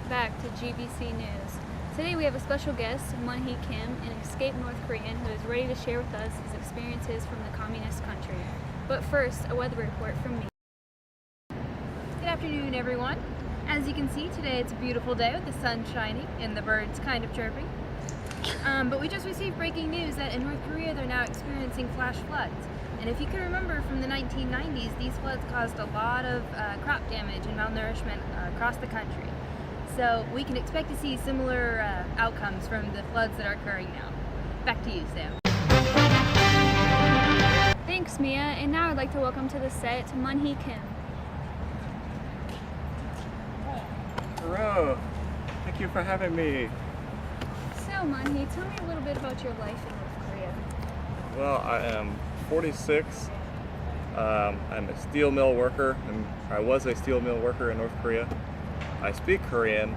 back to GBC News. Today we have a special guest, Mun-hee Kim, an escaped North Korean who is ready to share with us his experiences from the communist country. But first, a weather report from me. Good afternoon, everyone. As you can see, today it's a beautiful day with the sun shining and the birds kind of chirping. But we just received breaking news that in North Korea they're now experiencing flash floods. And if you can remember from the 1990s, these floods caused a lot of crop damage and malnourishment across the country. So we can expect to see similar outcomes from the floods that are occurring now. Back to you, Sam. Thanks, Mia. And now I'd like to welcome to the set Mun-hee Kim. Hello. Thank you for having me. So, Mun-hee, tell me a little bit about your life in North Korea. Well, I am 46. I'm a steel mill worker, and I was a steel mill worker in North Korea. I speak Korean.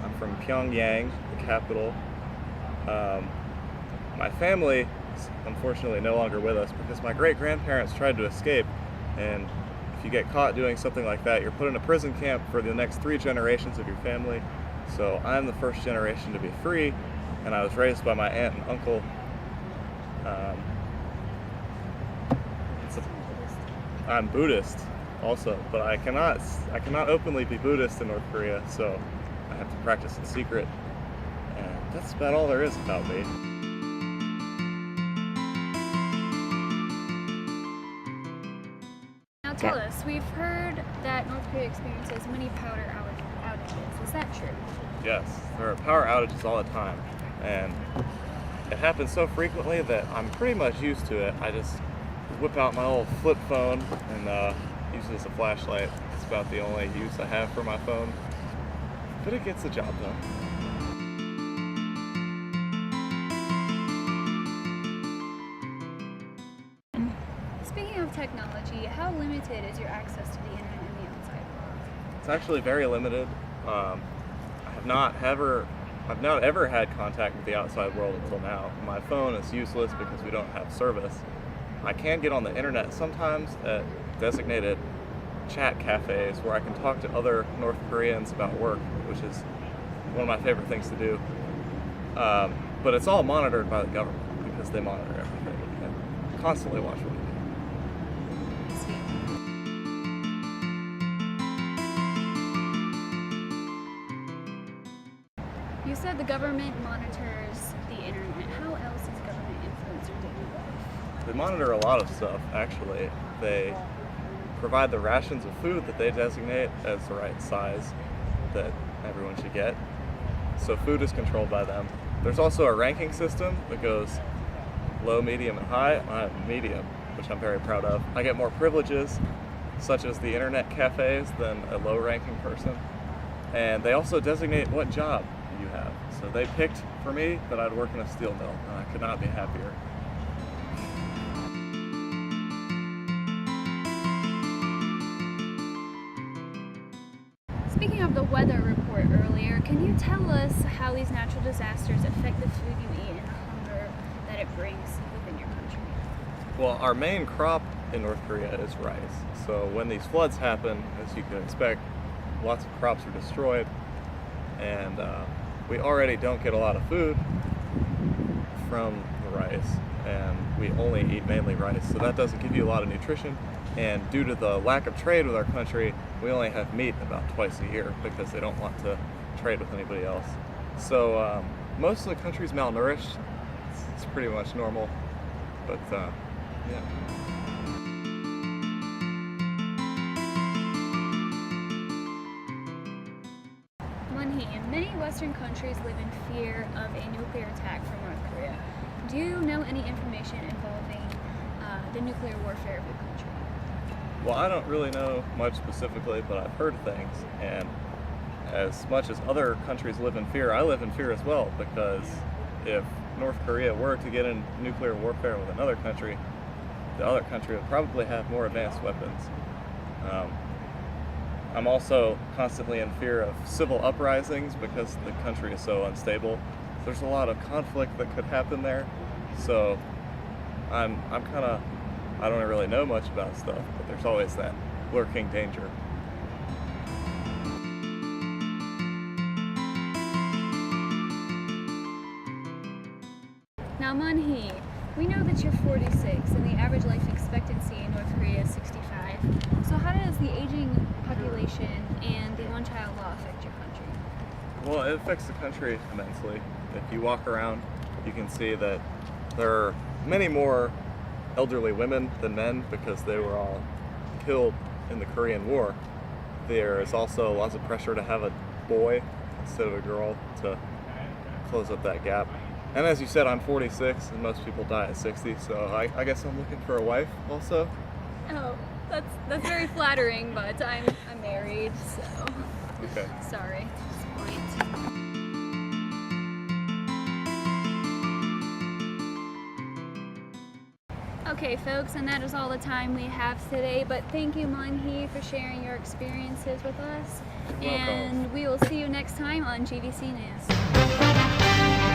I'm from Pyongyang, the capital. My family is unfortunately no longer with us because my great-grandparents tried to escape, and if you get caught doing something like that, you're put in a prison camp for the next 3 generations of your family. So I'm the first generation to be free, and I was raised by my aunt and uncle. I'm Buddhist also, but I cannot openly be Buddhist in North Korea, so I have to practice in secret. And that's about all there is about me. Now tell us, we've heard that North Korea experiences many power outages. Is that true? Yes, there are power outages all the time, and it happens so frequently that I'm pretty much used to it. I just whip out my old flip phone and use it as a flashlight. It's about the only use I have for my phone, but it gets the job done. Speaking of technology, how limited is your access to the internet in the outside world? It's actually very limited. I've not ever had contact with the outside world until now. My phone is useless because we don't have service. I can get on the internet sometimes at designated chat cafes where I can talk to other North Koreans about work, which is one of my favorite things to do. But it's all monitored by the government because they monitor everything and constantly watch what we do. You said the government monitors the internet. How else does government influence your daily life? They monitor a lot of stuff, actually. They provide the rations of food that they designate as the right size that everyone should get. So food is controlled by them. There's also a ranking system that goes low, medium, and high. I'm medium, which I'm very proud of. I get more privileges, such as the internet cafes, than a low-ranking person. And they also designate what job you have. So they picked for me that I'd work in a steel mill, and I could not be happier. Speaking of the weather report earlier, can you tell us how these natural disasters affect the food you eat and the hunger that it brings within your country? Well, our main crop in North Korea is rice. So when these floods happen, as you can expect, lots of crops are destroyed, and we already don't get a lot of food from the rice, and we only eat mainly rice, so that doesn't give you a lot of nutrition. And due to the lack of trade with our country, we only have meat about twice a year because they don't want to trade with anybody else. So most of the country's malnourished. It's pretty much normal, but yeah. Mun-hee, many Western countries live in fear of a nuclear attack from North Korea. Do you know any information involving the nuclear warfare of your country? Well, I don't really know much specifically, but I've heard things, and as much as other countries live in fear, I live in fear as well, because if North Korea were to get in nuclear warfare with another country, the other country would probably have more advanced weapons. I'm also constantly in fear of civil uprisings because the country is so unstable. There's a lot of conflict that could happen there, so I'm kind of, I don't really know much about stuff, but there's always that lurking danger. Munhee, we know that you're 46 and the average life expectancy in North Korea is 65. So how does the aging population and the one-child law affect your country? Well, it affects the country immensely. If you walk around, you can see that there are many more elderly women than men because they were all killed in the Korean War. There is also lots of pressure to have a boy instead of a girl to close up that gap. And as you said, I'm 46 and most people die at 60, so I guess I'm looking for a wife also. Oh, that's very flattering, but I'm married, so Okay. sorry. Disappoint. Okay, folks, and that is all the time we have today. But thank you, Munhee, for sharing your experiences with us. You're welcome. And we will see you next time on GVC News.